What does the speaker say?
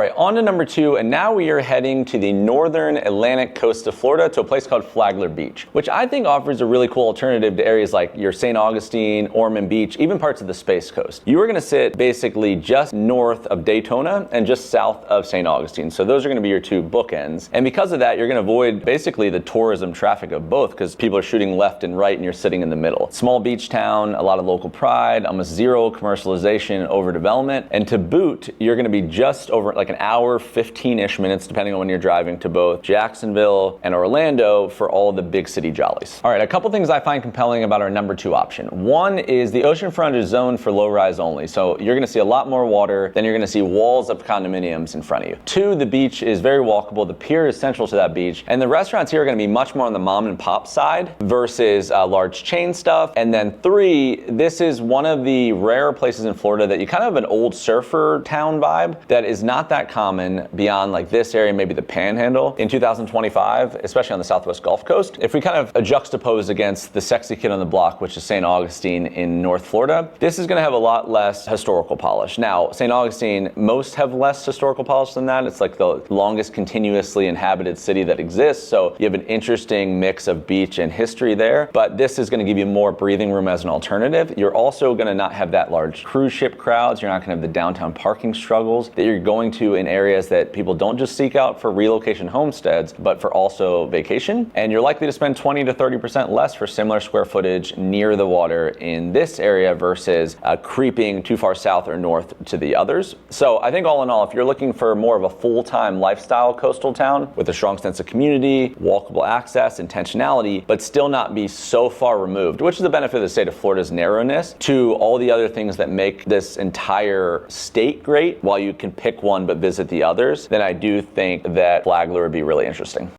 right, on to number 2, and now we are heading to the northern Atlantic coast of Florida to a place called Flagler Beach, which I think offers a really cool alternative to areas like your St. Augustine, Ormond Beach, even parts of the Space Coast. You are going to sit basically just north of Daytona and just south of St. Augustine. So those are going to be your 2 bookends. And because of that, you're going to avoid basically the tourism traffic of both, because people are shooting left and right and you're sitting in the middle. Small beach town, a lot of local pride, almost zero commercialization, overdevelopment. And to boot, you're going to be just over like an hour, 15-ish minutes, depending on when you're driving, to both Jacksonville and Orlando for all the big city jollies. All right, a couple things I find compelling about our number 2 option. One is the oceanfront is zoned for low rise only. So you're going to see a lot more water, then you're going to see walls of condominiums in front of you. 2, the beach is very walkable. The pier is central to that beach. And the restaurants here are going to be much more on the mom and pop side versus large chain stuff. And then 3, this is one of the rare places in Florida that you kind of have an old surfer town vibe that is not that common beyond like this area, maybe the Panhandle in 2025, especially on the Southwest Gulf Coast. If we kind of juxtapose against the sexy kid on the block, which is St. Augustine in North Florida, this is going to have a lot less historical polish. Now, St. Augustine, most have less historical polish than that. It's like the longest continuously inhabited city that exists. So you have an interesting mix of beach and history there, but this is going to give you more breathing room as an alternative. You're also going to not have that large cruise ship crowds. You're not going to have the downtown parking struggles that you're going to in areas that people don't just seek out for relocation homesteads, but for also vacation. And you're likely to spend 20 to 30% less for similar square footage near the water in this area versus creeping too far south or north to the others. So I think all in all, if you're looking for more of a full-time lifestyle coastal town with a strong sense of community, walkable access, intentionality, but still not be so far removed, which is the benefit of the state of Florida's narrowness, to all the other things that make this entire state great, while you can pick one but visit the others, then I do think that Flagler would be really interesting.